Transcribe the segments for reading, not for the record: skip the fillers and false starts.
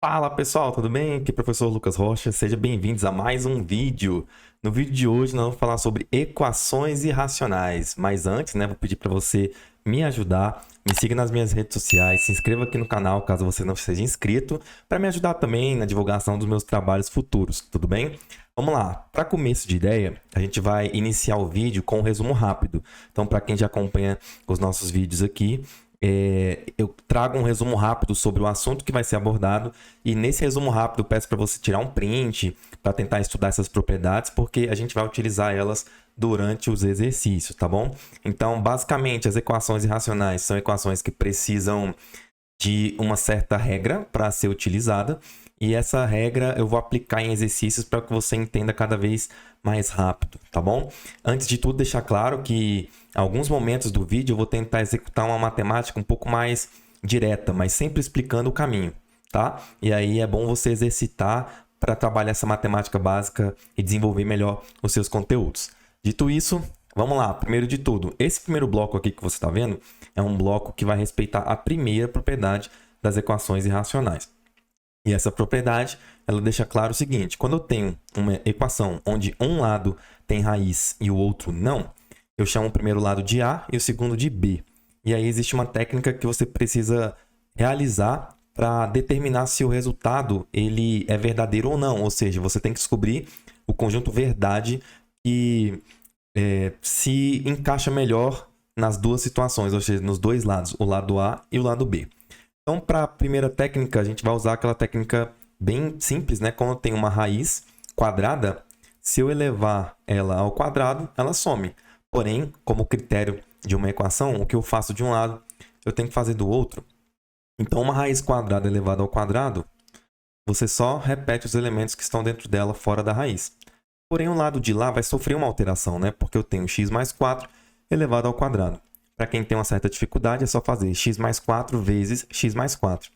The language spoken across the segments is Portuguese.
Fala pessoal, tudo bem? Aqui é o professor Lucas Rocha, sejam bem-vindos a mais um vídeo. No vídeo de hoje nós vamos falar sobre equações irracionais, mas antes, vou pedir para você me ajudar, me siga nas minhas redes sociais, se inscreva aqui no canal caso você não seja inscrito, para me ajudar também na divulgação dos meus trabalhos futuros, tudo bem? Vamos lá, para começo de ideia, a gente vai iniciar o vídeo com um resumo rápido. Então, para quem já acompanha os nossos vídeos aqui, eu trago um resumo rápido sobre o assunto que vai ser abordado e nesse resumo rápido eu peço para você tirar um print para tentar estudar essas propriedades, porque a gente vai utilizar elas durante os exercícios, tá bom? Então, basicamente, as equações irracionais são equações que precisam de uma certa regra para ser utilizada e essa regra eu vou aplicar em exercícios para que você entenda cada vez mais rápido, tá bom? Antes de tudo, deixar claro que em alguns momentos do vídeo eu vou tentar executar uma matemática um pouco mais direta, mas sempre explicando o caminho, tá? E aí é bom você exercitar para trabalhar essa matemática básica e desenvolver melhor os seus conteúdos. Dito isso, vamos lá. Primeiro de tudo, esse primeiro bloco aqui que você está vendo é um bloco que vai respeitar a primeira propriedade das equações irracionais. E essa propriedade, ela deixa claro o seguinte: quando eu tenho uma equação onde um lado tem raiz e o outro não, eu chamo o primeiro lado de A e o segundo de B. E aí existe uma técnica que você precisa realizar para determinar se o resultado ele é verdadeiro ou não. Ou seja, você tem que descobrir o conjunto verdade que se encaixa melhor nas duas situações, ou seja, nos dois lados, o lado A e o lado B. Então, para a primeira técnica, a gente vai usar aquela técnica bem simples, Quando tem uma raiz quadrada, se eu elevar ela ao quadrado, ela some. Porém, como critério de uma equação, o que eu faço de um lado, eu tenho que fazer do outro. Então, uma raiz quadrada elevada ao quadrado, você só repete os elementos que estão dentro dela fora da raiz. Porém, o lado de lá vai sofrer uma alteração, Porque eu tenho x mais 4 elevado ao quadrado. Para quem tem uma certa dificuldade, é só fazer x mais 4 vezes x mais 4.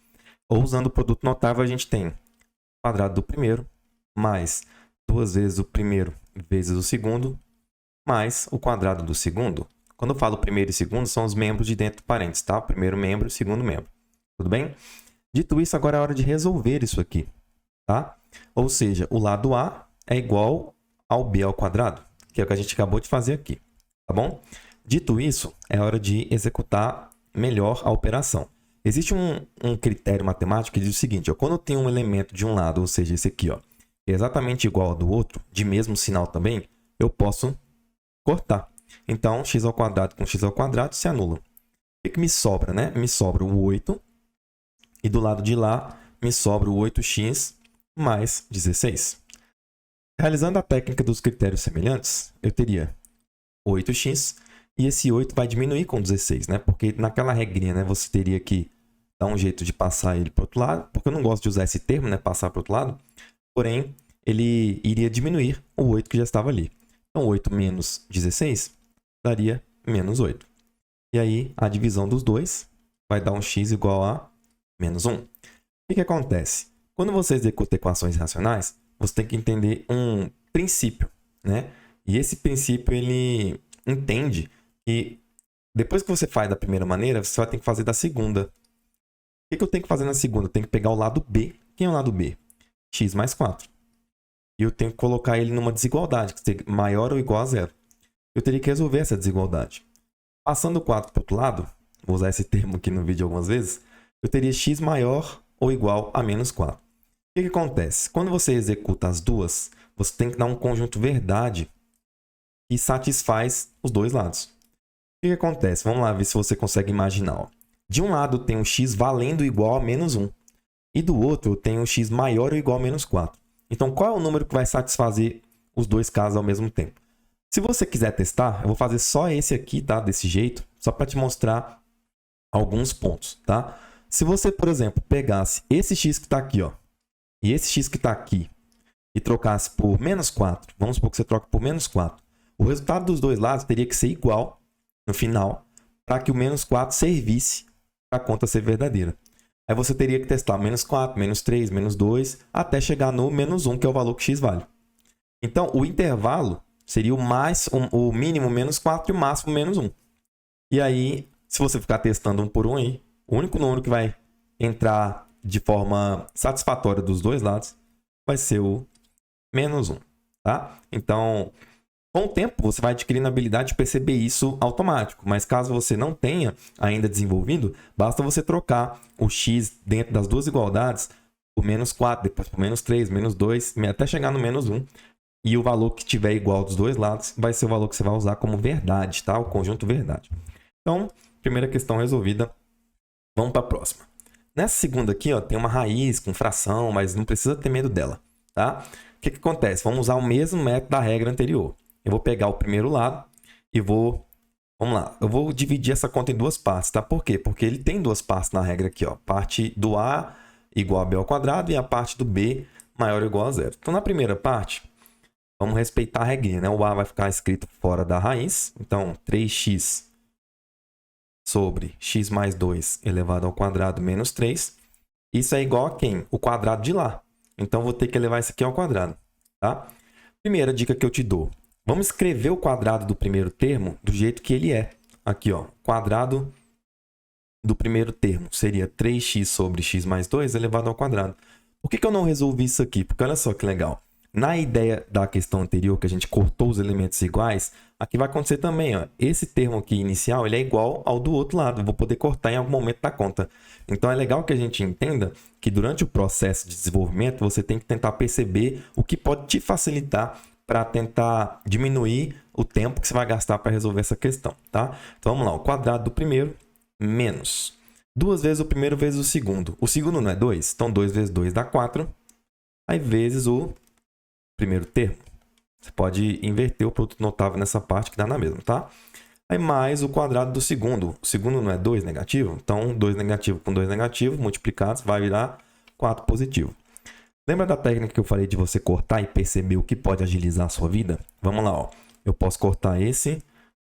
Ou usando o produto notável, a gente tem o quadrado do primeiro mais 2 vezes o primeiro vezes o segundo mais o quadrado do segundo. Quando eu falo primeiro e segundo, são os membros de dentro do parênteses, tá? O primeiro membro e o segundo membro. Tudo bem? Dito isso, agora é hora de resolver isso aqui, tá? Ou seja, o lado A é igual ao B ao quadrado, que é o que a gente acabou de fazer aqui, tá bom? Dito isso, é hora de executar melhor a operação. Existe um critério matemático que diz o seguinte: quando eu tenho um elemento de um lado, ou seja, esse aqui, é exatamente igual ao do outro, de mesmo sinal também, eu posso cortar. Então, x ao quadrado com x ao quadrado se anulam. O que me sobra? Me sobra o 8 e do lado de lá me sobra o 8x mais 16. Realizando a técnica dos critérios semelhantes, eu teria 8x e esse 8 vai diminuir com 16, Porque naquela regrinha, você teria que dar um jeito de passar ele para o outro lado, porque eu não gosto de usar esse termo, passar para o outro lado, porém, ele iria diminuir o 8 que já estava ali. Então, 8 menos 16 daria menos 8. E aí, a divisão dos dois vai dar um x igual a menos 1. O que acontece? Quando você executa equações racionais, você tem que entender um princípio, E esse princípio, ele entende que depois que você faz da primeira maneira, você vai ter que fazer da segunda. O que eu tenho que fazer na segunda? Eu tenho que pegar o lado B. Quem é o lado B? X mais 4. E eu tenho que colocar ele numa desigualdade, que seja maior ou igual a zero. Eu teria que resolver essa desigualdade. Passando o 4 para o outro lado, vou usar esse termo aqui no vídeo algumas vezes, eu teria x maior ou igual a menos 4. O que acontece? Quando você executa as duas, você tem que dar um conjunto verdade que satisfaz os dois lados. O que acontece? Vamos lá ver se você consegue imaginar. De um lado tem um x valendo igual a menos 1. E do outro eu tenho um x maior ou igual a menos 4. Então, qual é o número que vai satisfazer os dois casos ao mesmo tempo? Se você quiser testar, eu vou fazer só esse aqui, tá? Desse jeito, só para te mostrar alguns pontos, tá? Se você, por exemplo, pegasse esse x que está aqui, e esse x que está aqui, e trocasse por menos 4, vamos supor que você troca por menos 4, o resultado dos dois lados teria que ser igual no final, para que o menos 4 servisse para a conta ser verdadeira. Aí você teria que testar menos 4, menos 3, menos 2, até chegar no menos 1, que é o valor que x vale. Então, o intervalo seria o mínimo menos 4 e o máximo menos 1. E aí, se você ficar testando um por um aí, o único número que vai entrar de forma satisfatória dos dois lados, vai ser o menos 1, tá? Então, com o tempo, você vai adquirindo a habilidade de perceber isso automático. Mas caso você não tenha ainda desenvolvido, basta você trocar o x dentro das duas igualdades por menos 4, depois por menos 3, menos 2, até chegar no menos 1. E o valor que tiver igual dos dois lados vai ser o valor que você vai usar como verdade, tá? O conjunto verdade. Então, primeira questão resolvida. Vamos para a próxima. Nessa segunda aqui, ó, tem uma raiz com fração, mas não precisa ter medo dela, tá? O que acontece? Vamos usar o mesmo método da regra anterior. Eu vou pegar o primeiro lado e vou... Vamos lá. Eu vou dividir essa conta em duas partes, tá? Por quê? Porque ele tem duas partes na regra aqui, ó. Parte do A igual a B ao quadrado e a parte do B maior ou igual a zero. Então, na primeira parte, vamos respeitar a regrinha, né? O A vai ficar escrito fora da raiz. Então, 3x sobre x mais 2 elevado ao quadrado menos 3. Isso é igual a quem? O quadrado de lá. Então, vou ter que elevar isso aqui ao quadrado, tá? Primeira dica que eu te dou. Vamos escrever o quadrado do primeiro termo do jeito que ele é. Aqui, ó. Quadrado do primeiro termo seria 3x sobre x mais 2 elevado ao quadrado. Por que eu não resolvi isso aqui? Porque olha só que legal. Na ideia da questão anterior, que a gente cortou os elementos iguais, aqui vai acontecer também, ó. Esse termo aqui inicial ele é igual ao do outro lado. Eu vou poder cortar em algum momento da conta. Então, é legal que a gente entenda que durante o processo de desenvolvimento, você tem que tentar perceber o que pode te facilitar para tentar diminuir o tempo que você vai gastar para resolver essa questão, tá? Então, vamos lá. O quadrado do primeiro menos 2 vezes o primeiro vezes o segundo. O segundo não é 2? Então, 2 vezes 2 dá 4. Aí, vezes o primeiro termo. Você pode inverter o produto notável nessa parte que dá na mesma, tá? Aí, mais o quadrado do segundo. O segundo não é 2 negativo? Então, 2 negativo com 2 negativo multiplicados vai virar 4 positivo. Lembra da técnica que eu falei de você cortar e perceber o que pode agilizar a sua vida? Vamos lá, ó. Eu posso cortar esse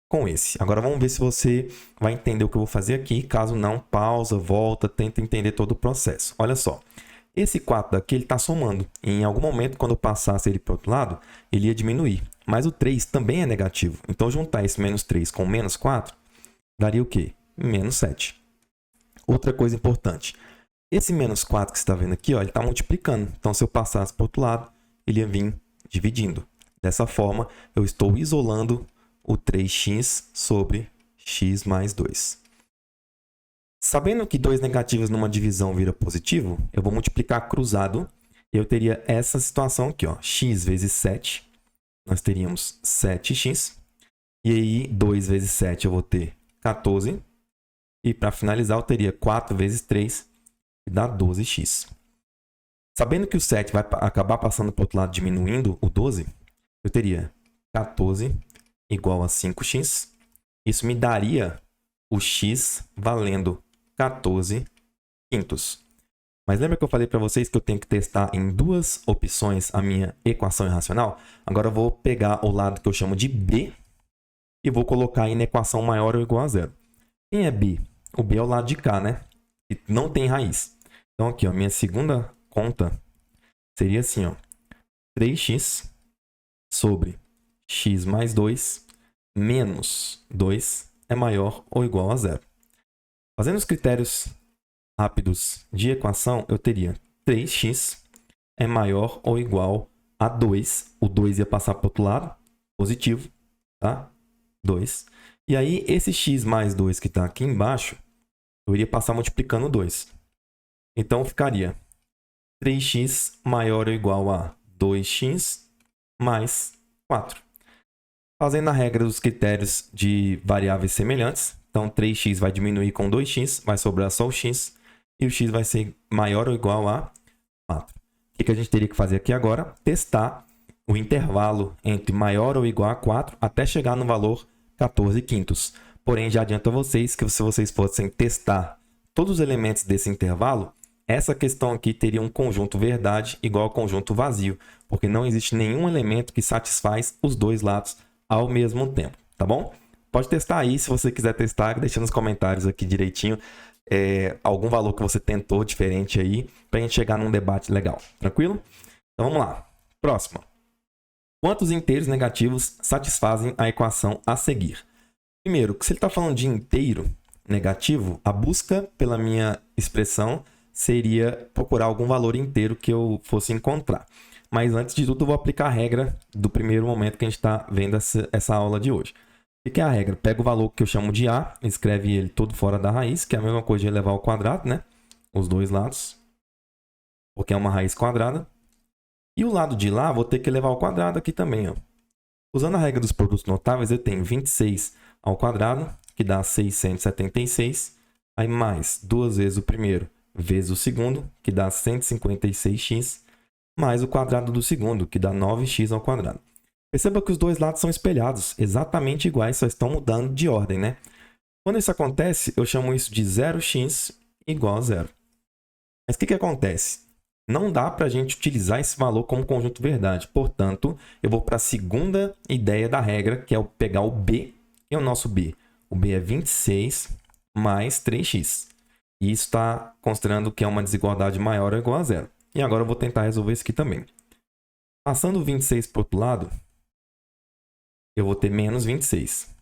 com esse. Agora vamos ver se você vai entender o que eu vou fazer aqui. Caso não, pausa, volta, tenta entender todo o processo. Olha só. Esse 4 daqui, ele está somando. E em algum momento, quando eu passasse ele para o outro lado, ele ia diminuir. Mas o 3 também é negativo. Então, juntar esse menos 3 com menos 4, daria o quê? Menos 7. Outra coisa importante. Esse menos 4 que você está vendo aqui, ó, ele está multiplicando. Então, se eu passasse para o outro lado, ele ia vir dividindo. Dessa forma, eu estou isolando o 3x sobre x mais 2. Sabendo que 2 negativos numa divisão vira positivo, eu vou multiplicar cruzado. E eu teria essa situação aqui, ó, x vezes 7. Nós teríamos 7x. E aí, 2 vezes 7 eu vou ter 14. E para finalizar, eu teria 4 vezes 3. Que dá 12x. Sabendo que o 7 vai acabar passando para o outro lado, diminuindo o 12, eu teria 14 igual a 5x. Isso me daria o x valendo 14 quintos. Mas lembra que eu falei para vocês que eu tenho que testar em duas opções a minha equação irracional? Agora eu vou pegar o lado que eu chamo de b e vou colocar aí na equação maior ou igual a zero. Quem é b? O b é o lado de cá, né? E não tem raiz. Então, aqui, ó, minha segunda conta seria assim, ó, 3x sobre x mais 2 menos 2 é maior ou igual a zero. Fazendo os critérios rápidos de equação, eu teria 3x é maior ou igual a 2. O 2 ia passar para o outro lado, positivo, tá? 2. E aí, esse x mais 2 que está aqui embaixo, eu iria passar multiplicando 2. Então, ficaria 3x maior ou igual a 2x mais 4. Fazendo a regra dos critérios de variáveis semelhantes, então 3x vai diminuir com 2x, vai sobrar só o x, e o x vai ser maior ou igual a 4. O que a gente teria que fazer aqui agora? Testar o intervalo entre maior ou igual a 4 até chegar no valor 14 quintos. Porém, já adianto a vocês que se vocês fossem testar todos os elementos desse intervalo, essa questão aqui teria um conjunto verdade igual ao conjunto vazio, porque não existe nenhum elemento que satisfaz os dois lados ao mesmo tempo, tá bom? Pode testar aí, se você quiser testar, deixa nos comentários aqui direitinho algum valor que você tentou diferente aí, para a gente chegar num debate legal, tranquilo? Então vamos lá, próximo. Quantos inteiros negativos satisfazem a equação a seguir? Primeiro, se ele está falando de inteiro negativo, a busca pela minha expressão seria procurar algum valor inteiro que eu fosse encontrar. Mas antes de tudo, eu vou aplicar a regra do primeiro momento que a gente está vendo essa aula de hoje. O que é a regra? Pega o valor que eu chamo de A, escreve ele todo fora da raiz, que é a mesma coisa de elevar ao quadrado, né? Os dois lados, porque é uma raiz quadrada. E o lado de lá, vou ter que elevar ao quadrado aqui também, ó. Usando a regra dos produtos notáveis, eu tenho 26 ao quadrado, que dá 676. Aí mais 2 vezes o primeiro vezes o segundo, que dá 156x, mais o quadrado do segundo, que dá 9x ao quadrado. Perceba que os dois lados são espelhados, exatamente iguais, só estão mudando de ordem, né? Quando isso acontece, eu chamo isso de 0x igual a 0. Mas o que acontece? Não dá para a gente utilizar esse valor como conjunto verdade. Portanto, eu vou para a segunda ideia da regra, que é pegar o B. E o nosso B? O B é 26 mais 3x. E isso está considerando que é uma desigualdade maior ou igual a 0. E agora eu vou tentar resolver isso aqui também. Passando o 26 para o outro lado, eu vou ter menos 26.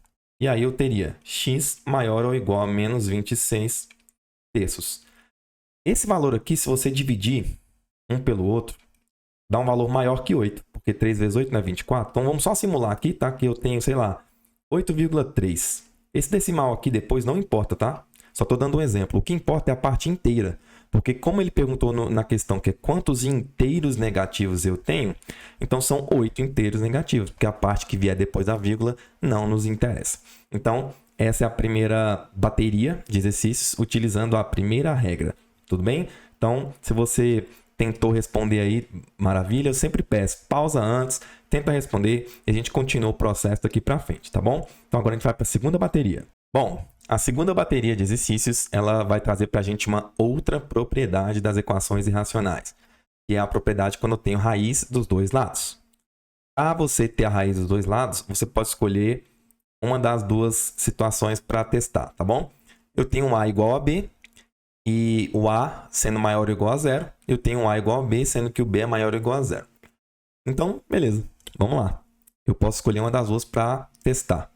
E aí eu teria x maior ou igual a menos 26 terços. Esse valor aqui, se você dividir um pelo outro, dá um valor maior que 8, porque 3 vezes 8 não é 24. Então, vamos só simular aqui, tá? Que eu tenho, sei lá, 8,3. Esse decimal aqui depois não importa, tá? Só estou dando um exemplo. O que importa é a parte inteira. Porque como ele perguntou na questão que é quantos inteiros negativos eu tenho, então são 8 inteiros negativos, porque a parte que vier depois da vírgula não nos interessa. Então, essa é a primeira bateria de exercícios utilizando a primeira regra. Tudo bem? Então, se você tentou responder aí, maravilha. Eu sempre peço, pausa antes, tenta responder e a gente continua o processo daqui para frente, tá bom? Então, agora a gente vai para a segunda bateria. Bom, a segunda bateria de exercícios, ela vai trazer para a gente uma outra propriedade das equações irracionais, que é a propriedade quando eu tenho raiz dos dois lados. Para você ter a raiz dos dois lados, você pode escolher uma das duas situações para testar, tá bom? Eu tenho A igual a B, e o A sendo maior ou igual a 0, eu tenho um A igual a B, sendo que o B é maior ou igual a 0. Então, beleza. Vamos lá. Eu posso escolher uma das duas para testar.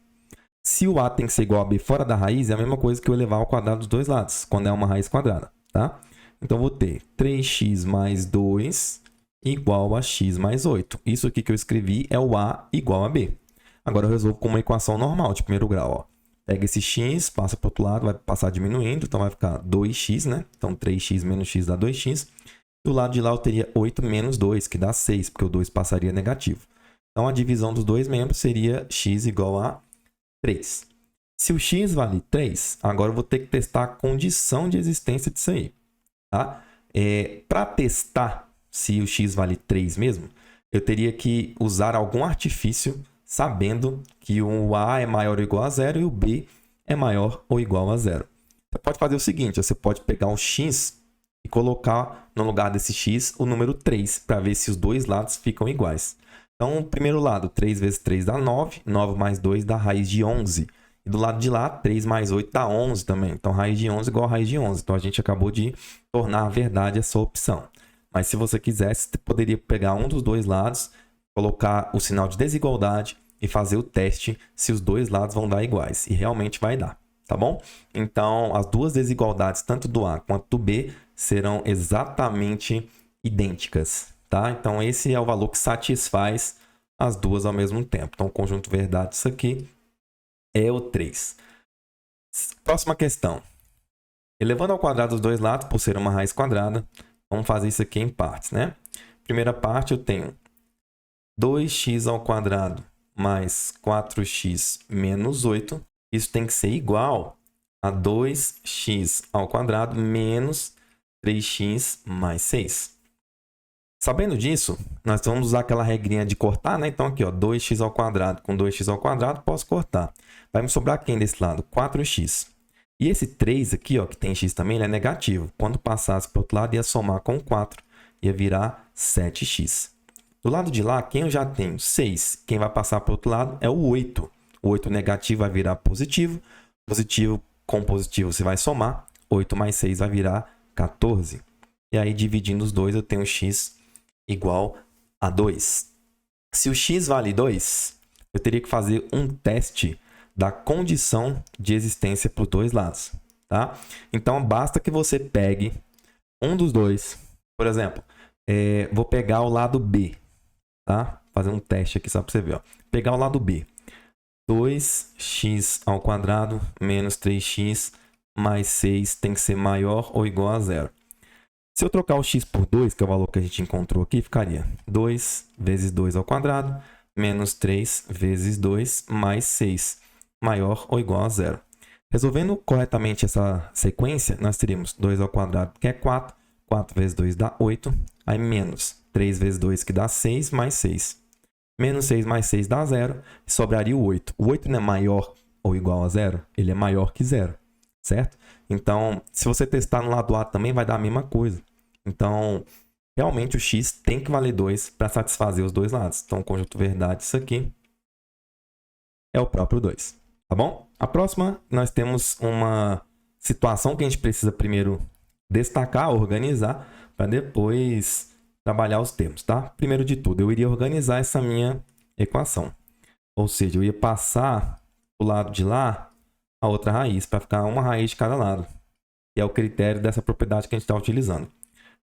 Se o A tem que ser igual a B fora da raiz, é a mesma coisa que eu elevar ao quadrado dos dois lados, quando é uma raiz quadrada, tá? Então, eu vou ter 3x mais 2 igual a x mais 8. Isso aqui que eu escrevi é o A igual a B. Agora, eu resolvo com uma equação normal de primeiro grau, ó. Pega esse x, passa para o outro lado, vai passar diminuindo, então vai ficar 2x, né? Então 3x menos x dá 2x. Do lado de lá eu teria 8 menos 2, que dá 6, porque o 2 passaria negativo. Então a divisão dos dois membros seria x igual a 3. Se o x vale 3, agora eu vou ter que testar a condição de existência disso aí. Tá? Para testar se o x vale 3 mesmo, eu teria que usar algum artifício sabendo que o A é maior ou igual a 0 e o B é maior ou igual a 0. Você pode fazer o seguinte, você pode pegar o x e colocar no lugar desse x o número 3, para ver se os dois lados ficam iguais. Então, o primeiro lado, 3 vezes 3 dá 9, 9 mais 2 dá raiz de 11. E do lado de lá, 3 mais 8 dá 11 também. Então, raiz de 11 igual a raiz de 11. Então, a gente acabou de tornar verdade essa opção. Mas se você quisesse, você poderia pegar um dos dois lados, colocar o sinal de desigualdade e fazer o teste se os dois lados vão dar iguais. E realmente vai dar, tá bom? Então, as duas desigualdades, tanto do A quanto do B, serão exatamente idênticas, tá? Então, esse é o valor que satisfaz as duas ao mesmo tempo. Então, o conjunto verdade disso aqui é o 3. Próxima questão. Elevando ao quadrado os dois lados, por ser uma raiz quadrada, vamos fazer isso aqui em partes, né? Primeira parte, eu tenho 2x ao quadrado mais 4x menos 8. Isso tem que ser igual a 2x ao quadrado menos 3x mais 6. Sabendo disso, nós vamos usar aquela regrinha de cortar, né? Então, aqui, ó, 2x ao quadrado com 2x ao quadrado, posso cortar. Vai me sobrar quem desse lado? 4x. E esse 3 aqui, ó, que tem x também, ele é negativo. Quando passasse para o outro lado, ia somar com 4, ia virar 7x. Do lado de lá, quem eu já tenho? 6. Quem vai passar para o outro lado é o 8. O 8 negativo vai virar positivo. Positivo com positivo você vai somar. 8 mais 6 vai virar 14. E aí, dividindo os dois, eu tenho x igual a 2. Se o x vale 2, eu teria que fazer um teste da condição de existência para os dois lados. Tá? Então, basta que você pegue um dos dois. Por exemplo, vou pegar o lado B, tá? Fazer um teste aqui só para você ver, ó. Pegar o lado B. 2x ao quadrado menos 3x mais 6 tem que ser maior ou igual a zero. Se eu trocar o x por 2, que é o valor que a gente encontrou aqui, ficaria 2 vezes 2 ao quadrado menos 3 vezes 2 mais 6, maior ou igual a zero. Resolvendo corretamente essa sequência, nós teríamos 2 ao quadrado, que é 4. 4 vezes 2 dá 8. Aí menos 3 vezes 2, que dá 6, mais 6. Menos 6 mais 6 dá 0. Sobraria o 8. O 8 não é maior ou igual a 0? Ele é maior que 0, certo? Então, se você testar no lado A também, vai dar a mesma coisa. Então, realmente o x tem que valer 2 para satisfazer os dois lados. Então, o conjunto verdade, isso aqui, é o próprio 2. Tá bom? A próxima, nós temos uma situação que a gente precisa primeiro destacar, organizar, para depois trabalhar os termos, tá? Primeiro de tudo, eu iria organizar essa minha equação. Ou seja, eu ia passar do lado de lá a outra raiz, para ficar uma raiz de cada lado. Que é o critério dessa propriedade que a gente está utilizando.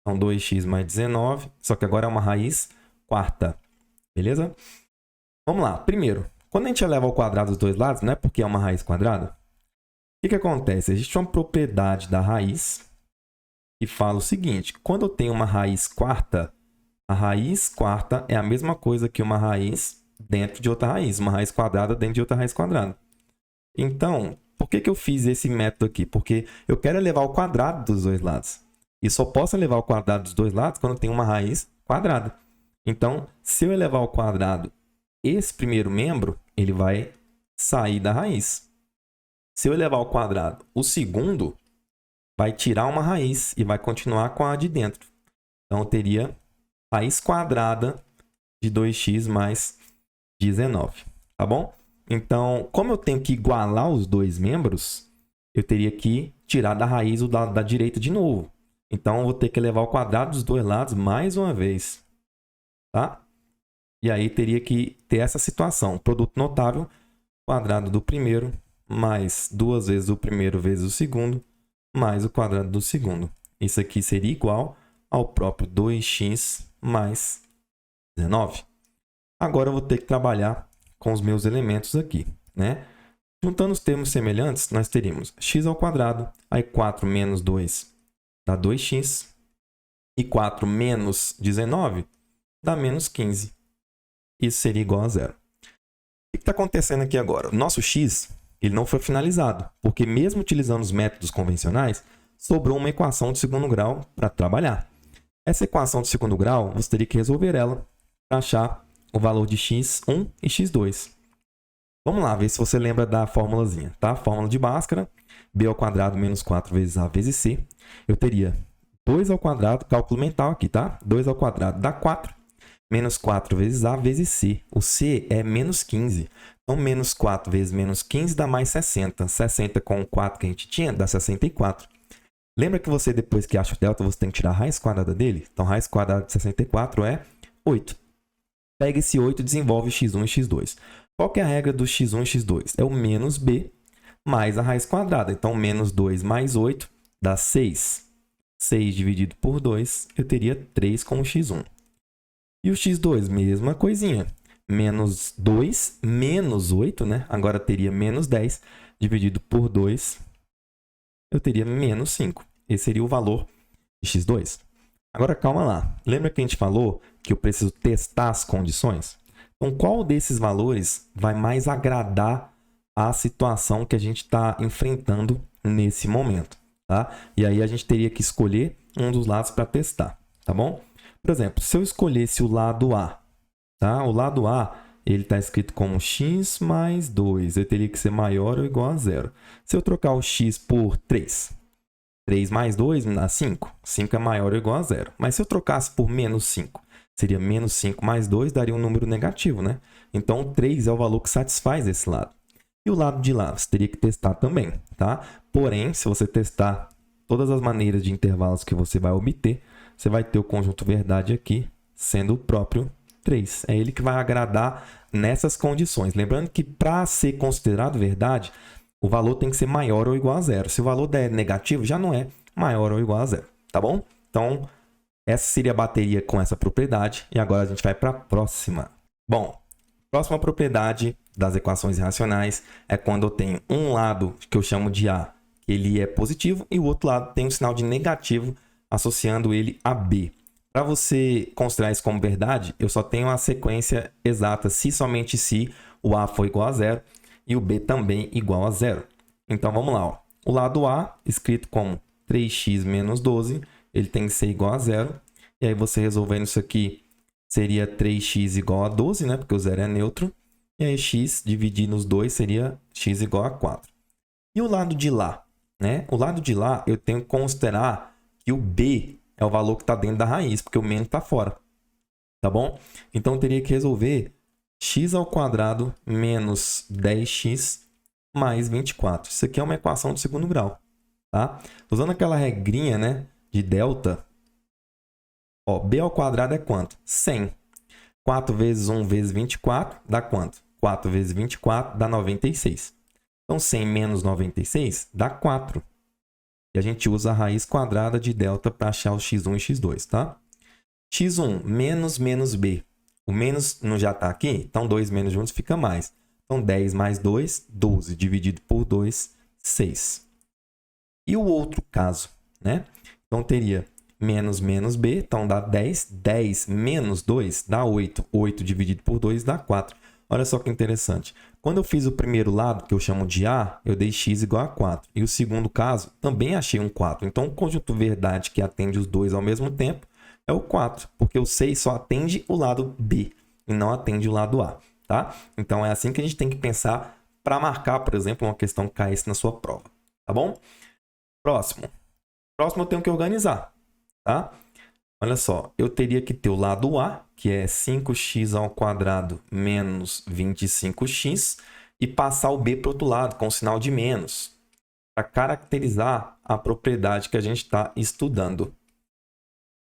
Então, 2x mais 19, só que agora é uma raiz quarta. Beleza? Vamos lá. Primeiro, quando a gente eleva ao quadrado os dois lados, não é porque é uma raiz quadrada? O que acontece? Existe uma propriedade da raiz que fala o seguinte: quando eu tenho uma raiz quarta, a raiz quarta é a mesma coisa que uma raiz dentro de outra raiz, uma raiz quadrada dentro de outra raiz quadrada. Então, por que eu fiz esse método aqui? Porque eu quero elevar ao quadrado dos dois lados. E só posso elevar ao quadrado dos dois lados quando eu tenho uma raiz quadrada. Então, se eu elevar ao quadrado esse primeiro membro, ele vai sair da raiz. Se eu elevar ao quadrado o segundo, vai tirar uma raiz e vai continuar com a de dentro. Então, eu teria raiz quadrada de 2x mais 19. Tá bom? Então, como eu tenho que igualar os dois membros, eu teria que tirar da raiz o lado da direita de novo. Então, eu vou ter que elevar ao quadrado dos dois lados mais uma vez. Tá? E aí, teria que ter essa situação. Produto notável, quadrado do primeiro, mais 2 vezes o primeiro vezes o segundo, mais o quadrado do segundo. Isso aqui seria igual ao próprio 2x mais 19. Agora, eu vou ter que trabalhar com os meus elementos aqui, né? Juntando os termos semelhantes, nós teríamos x ao quadrado, aí 4 menos 2 dá 2x, e 4 menos 19 dá menos 15. Isso seria igual a zero. O que está acontecendo aqui agora? O nosso x ele não foi finalizado, porque mesmo utilizando os métodos convencionais, sobrou uma equação de segundo grau para trabalhar. Essa equação de segundo grau, você teria que resolver ela para achar o valor de x1 e x2. Vamos lá, ver se você lembra da formulazinha, tá? Fórmula de Bhaskara, b ao quadrado menos 4 vezes a vezes c. Eu teria 2 ao quadrado, cálculo mental aqui, tá? 2 ao quadrado dá 4, menos 4 vezes a vezes c. O c é menos 15. Então, menos 4 vezes menos 15 dá mais 60. 60 com o 4 que a gente tinha dá 64. Lembra que você, depois que acha o delta, você tem que tirar a raiz quadrada dele? Então, raiz quadrada de 64 é 8. Pega esse 8 e desenvolve x1 e x2. Qual que é a regra do x1 e x2? É o menos b mais a raiz quadrada. Então, menos 2 mais 8 dá 6. 6 dividido por 2, eu teria 3 com o x1. E o x2, mesma coisinha. Menos 2 menos 8, né? Agora teria menos 10 dividido por 2, eu teria menos 5. Esse seria o valor de x2. Agora, calma lá. Lembra que a gente falou que eu preciso testar as condições? Então, qual desses valores vai mais agradar a situação que a gente está enfrentando nesse momento? Tá? E aí, a gente teria que escolher um dos lados para testar. Tá bom? Por exemplo, se eu escolhesse o lado A, tá? O lado A ele está escrito como x mais 2. Ele teria que ser maior ou igual a zero. Se eu trocar o x por 3, 3 mais 2 dá 5. 5 é maior ou igual a zero. Mas se eu trocasse por menos 5, seria menos 5 mais 2, daria um número negativo, né? Então, 3 é o valor que satisfaz esse lado. E o lado de lá, você teria que testar também, tá? Porém, se você testar todas as maneiras de intervalos que você vai obter, você vai ter o conjunto verdade aqui, sendo o próprio 3. É ele que vai agradar nessas condições. Lembrando que para ser considerado verdade, o valor tem que ser maior ou igual a zero. Se o valor der negativo, já não é maior ou igual a zero, tá bom? Então, essa seria a bateria com essa propriedade. E agora a gente vai para a próxima. Bom, próxima propriedade das equações irracionais é quando eu tenho um lado que eu chamo de A, que ele é positivo, e o outro lado tem um sinal de negativo, associando ele a B. Para você considerar isso como verdade, eu só tenho a sequência exata se somente se o A for igual a zero e o B também igual a zero. Então, vamos lá. Ó. O lado A, escrito como 3x menos 12, ele tem que ser igual a zero. E aí, você resolvendo isso aqui, seria 3x igual a 12, né? Porque o zero é neutro. E aí, x dividido nos 2 seria x igual a 4. E o lado de lá? Né? O lado de lá, eu tenho que considerar que o B é o valor que está dentro da raiz, porque o menos está fora. Tá bom? Então, eu teria que resolver x ao quadrado menos 10x mais 24. Isso aqui é uma equação de segundo grau. Tá? Usando aquela regrinha, né, de delta, ó, b ao quadrado é quanto? 100. 4 vezes 1 vezes 24 dá quanto? 4 vezes 24 dá 96. Então, 100 menos 96 dá 4. E a gente usa a raiz quadrada de delta para achar o x1 e x2, tá? x1 menos b. O menos não já está aqui? Então, 2 menos juntos fica mais. Então, 10 mais 2, 12. Dividido por 2, 6. E o outro caso, né? Então, teria menos b. Então, dá 10. 10 menos 2 dá 8. 8 dividido por 2 dá 4. Olha só que interessante. Quando eu fiz o primeiro lado, que eu chamo de A, eu dei x igual a 4. E o segundo caso, também achei um 4. Então, o conjunto verdade que atende os dois ao mesmo tempo é o 4, porque o 6 só atende o lado B e não atende o lado A. Tá? Então, é assim que a gente tem que pensar para marcar, por exemplo, uma questão que caísse na sua prova. Tá bom? Próximo. Próximo eu tenho que organizar. Tá? Olha só, eu teria que ter o lado A, que é 5x ao quadrado menos 25x, e passar o B para o outro lado, com o sinal de menos, para caracterizar a propriedade que a gente está estudando.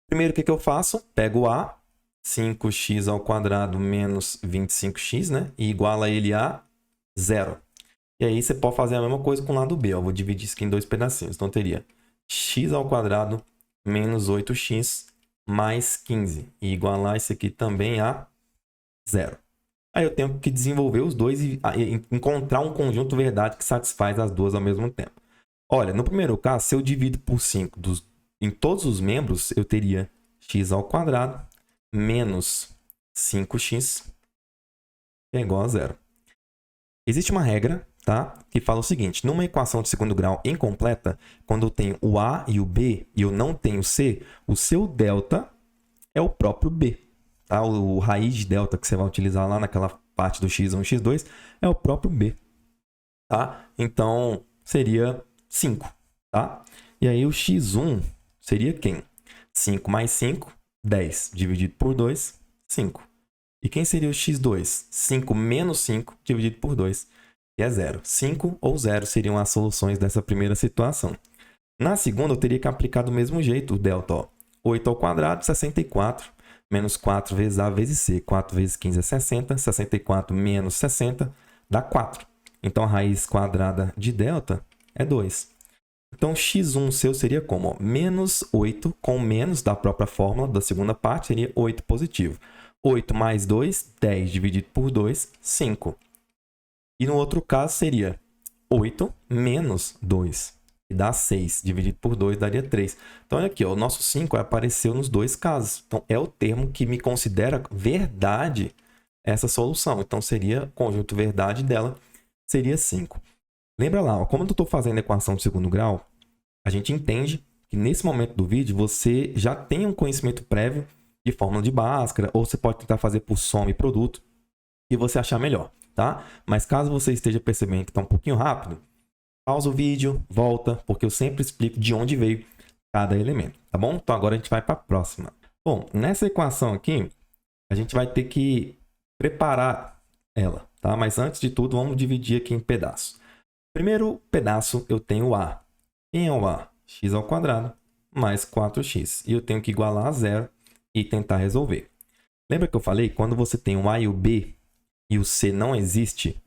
Primeiro, o que eu faço? Pego o A, 5x ao quadrado menos 25x, né? E iguala ele a 0. E aí, você pode fazer a mesma coisa com o lado B. Ó. Eu vou dividir isso aqui em dois pedacinhos. Então, teria x ao quadrado menos 8x mais 15. E igualar isso aqui também a 0. Aí eu tenho que desenvolver os dois e encontrar um conjunto verdade que satisfaz as duas ao mesmo tempo. Olha, no primeiro caso, se eu divido por 5 em todos os membros, eu teria x ao quadrado menos 5x é igual a 0. Existe uma regra, tá, que fala o seguinte: numa equação de segundo grau incompleta, quando eu tenho o A e o B e eu não tenho o C, o seu delta é o próprio B. Tá? O raiz de delta que você vai utilizar lá naquela parte do x1 e x2 é o próprio B. Tá? Então, seria 5. Tá? E aí, o x1 seria quem? 5 mais 5, 10. Dividido por 2, 5. E quem seria o x2? 5 menos 5 dividido por 2, que é 0. 5 ou 0 seriam as soluções dessa primeira situação. Na segunda, eu teria que aplicar do mesmo jeito o delta. Ó. 8 ao quadrado, 64, menos 4 vezes A vezes C. 4 vezes 15 é 60. 64 menos 60 dá 4. Então, a raiz quadrada de delta é 2. Então, x1 seu seria como? Ó, menos 8 com menos da própria fórmula da segunda parte seria 8 positivo. 8 mais 2, 10 dividido por 2, 5. E no outro caso seria 8 menos 2, que dá 6. Dividido por 2 daria 3. Então, olha aqui, ó, o nosso 5 apareceu nos dois casos. Então, é o termo que me considera verdade essa solução. Então, seria conjunto verdade dela, seria 5. Lembra lá, ó, como eu estou fazendo a equação de segundo grau, a gente entende que nesse momento do vídeo você já tem um conhecimento prévio de fórmula de Bhaskara, ou você pode tentar fazer por soma e produto, que você achar melhor, tá? Mas caso você esteja percebendo que está um pouquinho rápido, pausa o vídeo, volta, porque eu sempre explico de onde veio cada elemento, tá bom? Então agora a gente vai para a próxima. Bom, nessa equação aqui, a gente vai ter que preparar ela, tá? Mas antes de tudo, vamos dividir aqui em pedaços. Primeiro pedaço, eu tenho A. Quem é o A? X ao quadrado mais 4x. E eu tenho que igualar a 0 e tentar resolver. Lembra que eu falei? Quando você tem o A e o B e o C não existe,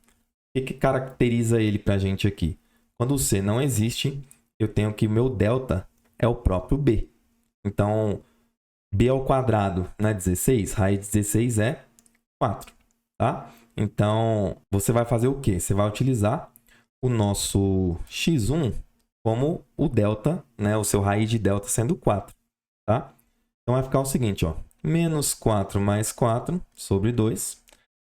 o que caracteriza ele para a gente aqui? Quando o C não existe, eu tenho que o meu delta é o próprio B. Então, b ao quadrado não é 16? Raiz de 16 é 4, tá? Então, você vai fazer o quê? Você vai utilizar o nosso x1 como o delta, né? O seu raiz de delta sendo 4, tá? Então, vai ficar o seguinte, ó. Menos 4 mais 4 sobre 2.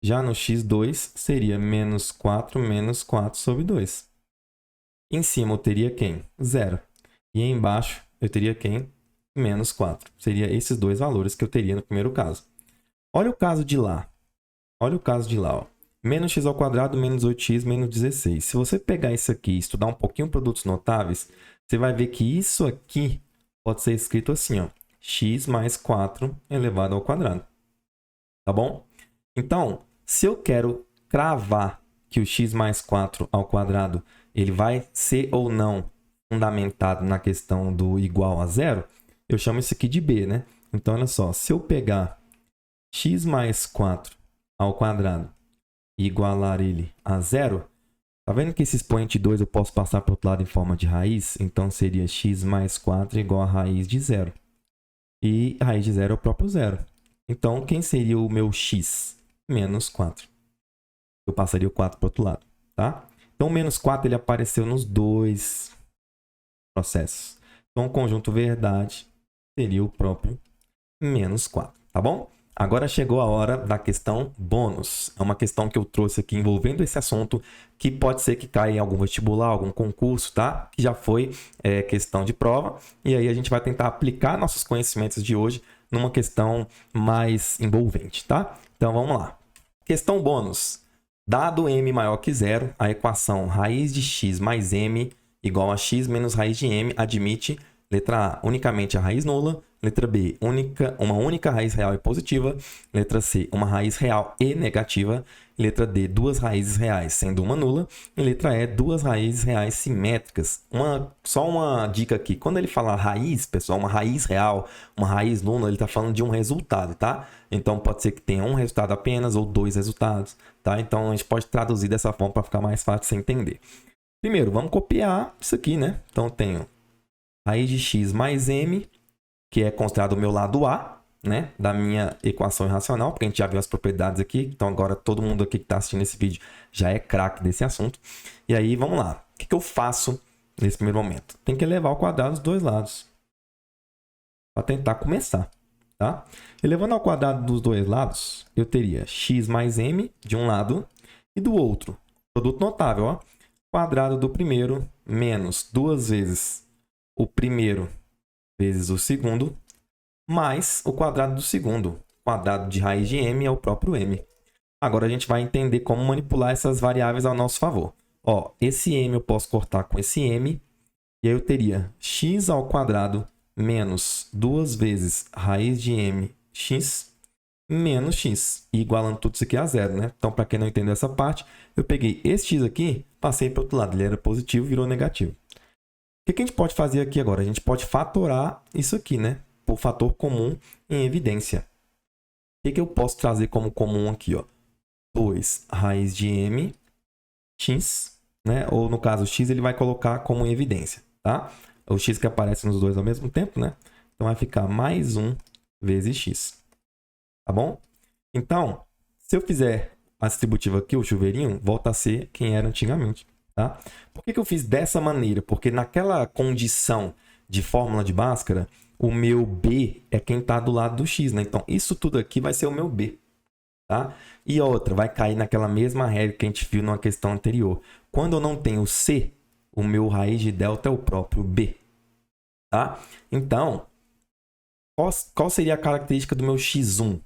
Já no x2, seria menos 4 sobre 2. Em cima, eu teria quem? 0. E aí embaixo, eu teria quem? Menos 4. Seria esses dois valores que eu teria no primeiro caso. Olha o caso de lá. Olha o caso de lá, ó. Menos x ao quadrado, menos 8x, menos 16. Se você pegar isso aqui e estudar um pouquinho produtos notáveis, você vai ver que isso aqui pode ser escrito assim, ó. X mais 4 elevado ao quadrado. Tá bom? Então, se eu quero cravar que o x mais 4 ao quadrado ele vai ser ou não fundamentado na questão do igual a zero, eu chamo isso aqui de b, né? Então, olha só, se eu pegar x mais 4 ao quadrado e igualar ele a zero, tá vendo que esse expoente 2 eu posso passar para o outro lado em forma de raiz? Então, seria x mais 4 igual a raiz de zero. E a raiz de zero é o próprio zero. Então, quem seria o meu x? Menos 4. Eu passaria o 4 para o outro lado, tá? Então, o menos 4 ele apareceu nos dois processos. Então, o conjunto verdade seria o próprio menos 4, tá bom? Agora chegou a hora da questão bônus. É uma questão que eu trouxe aqui envolvendo esse assunto, que pode ser que caia em algum vestibular, algum concurso, tá? Que já foi questão de prova. E aí a gente vai tentar aplicar nossos conhecimentos de hoje numa questão mais envolvente, tá? Então, vamos lá. Questão bônus. Dado m maior que zero, a equação raiz de x mais m igual a x menos raiz de m admite, letra A, unicamente a raiz nula, letra B, uma única raiz real e positiva, letra C, uma raiz real e negativa, letra D, duas raízes reais, sendo uma nula, e letra E, duas raízes reais simétricas. Só uma dica aqui, quando ele fala raiz, pessoal, uma raiz real, uma raiz nula, ele está falando de um resultado, tá? Então, pode ser que tenha um resultado apenas ou dois resultados, tá? Então, a gente pode traduzir dessa forma para ficar mais fácil de você entender. Primeiro, vamos copiar isso aqui, né? Então, eu tenho raiz de x mais m, que é considerado o meu lado A, né, da minha equação irracional, porque a gente já viu as propriedades aqui, então agora todo mundo aqui que está assistindo esse vídeo já é craque desse assunto. E aí, vamos lá. O que eu faço nesse primeiro momento? Tem que elevar ao quadrado os dois lados, para tentar começar, tá? Elevando ao quadrado dos dois lados, eu teria x mais m de um lado e do outro. Produto notável, ó. Quadrado do primeiro menos duas vezes o primeiro vezes o segundo, mais o quadrado do segundo. Quadrado de raiz de m é o próprio m. Agora a gente vai entender como manipular essas variáveis ao nosso favor. Ó, esse m eu posso cortar com esse m, e aí eu teria x ao quadrado menos duas vezes raiz de m x menos x. E igualando tudo isso aqui a zero, né? Então, para quem não entendeu essa parte, eu peguei esse x aqui, passei para o outro lado. Ele era positivo, virou negativo. O que a gente pode fazer aqui agora? A gente pode fatorar isso aqui, né? Por fator comum em evidência. O que eu posso trazer como comum aqui, ó? 2 raiz de m x, né? Ou no caso, x ele vai colocar como em evidência, tá? O x que aparece nos dois ao mesmo tempo, né? Então, vai ficar mais 1 vezes x. Tá bom? Então, se eu fizer a distributiva aqui, o chuveirinho, volta a ser quem era antigamente. Tá? Por que eu fiz dessa maneira? Porque naquela condição de fórmula de Bhaskara, o meu B é quem está do lado do x, né? Então, isso tudo aqui vai ser o meu B. Tá? E outra, vai cair naquela mesma regra que a gente viu numa questão anterior. Quando eu não tenho C, o meu raiz de delta é o próprio B. Tá? Então, qual seria a característica do meu x1?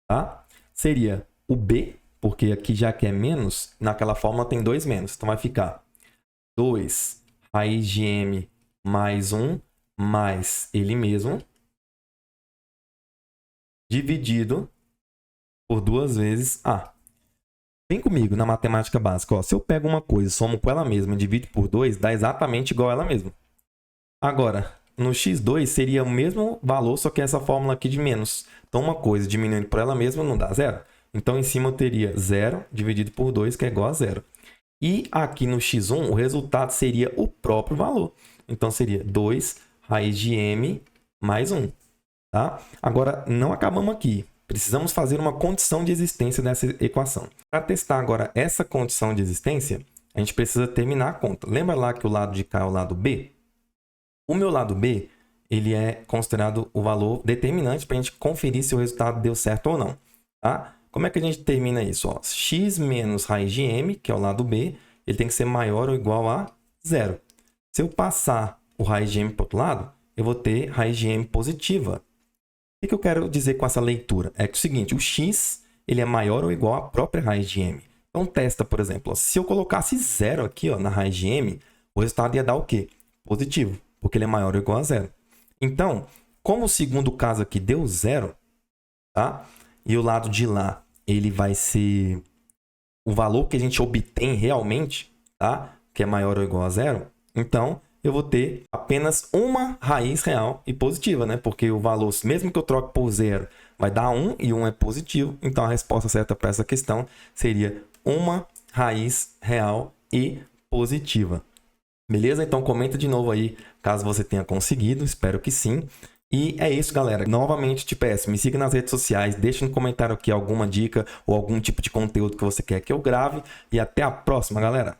Tá? Seria o B, porque aqui já que é menos, naquela fórmula tem 2 menos. Então, vai ficar 2 raiz de m mais 1 mais ele mesmo, dividido por 2 vezes A. Vem comigo na matemática básica. Ó. Se eu pego uma coisa, somo com ela mesma e divido por 2, dá exatamente igual a ela mesma. Agora, no x2 seria o mesmo valor, só que essa fórmula aqui de menos. Então, uma coisa diminuindo por ela mesma não dá zero. Então, em cima eu teria 0 dividido por 2, que é igual a zero. E aqui no x1, o resultado seria o próprio valor. Então, seria 2 raiz de m mais 1. Tá? Agora, não acabamos aqui. Precisamos fazer uma condição de existência dessa equação. Para testar agora essa condição de existência, a gente precisa terminar a conta. Lembra lá que o lado de cá é o lado B? O meu lado B, ele é considerado o valor determinante para a gente conferir se o resultado deu certo ou não. Tá? Como é que a gente termina isso? Ó, x menos raiz de m, que é o lado B, ele tem que ser maior ou igual a 0. Se eu passar o raiz de m para o outro lado, eu vou ter raiz de m positiva. O que eu quero dizer com essa leitura? É que o seguinte, o x ele é maior ou igual à própria raiz de m. Então, testa, por exemplo, ó, se eu colocasse 0 aqui ó, na raiz de m, o resultado ia dar o quê? Positivo, porque ele é maior ou igual a 0. Então, como o segundo caso aqui deu 0, tá? E o lado de lá ele vai ser o valor que a gente obtém realmente, tá? Que é maior ou igual a 0. Então, eu vou ter apenas uma raiz real e positiva, né? Porque o valor, mesmo que eu troque por 0, vai dar 1 e 1 é positivo. Então, a resposta certa para essa questão seria uma raiz real e positiva. Beleza? Então, comenta de novo aí caso você tenha conseguido. Espero que sim. E é isso, galera. Novamente te peço, me siga nas redes sociais, deixa no comentário aqui alguma dica ou algum tipo de conteúdo que você quer que eu grave. E até a próxima, galera!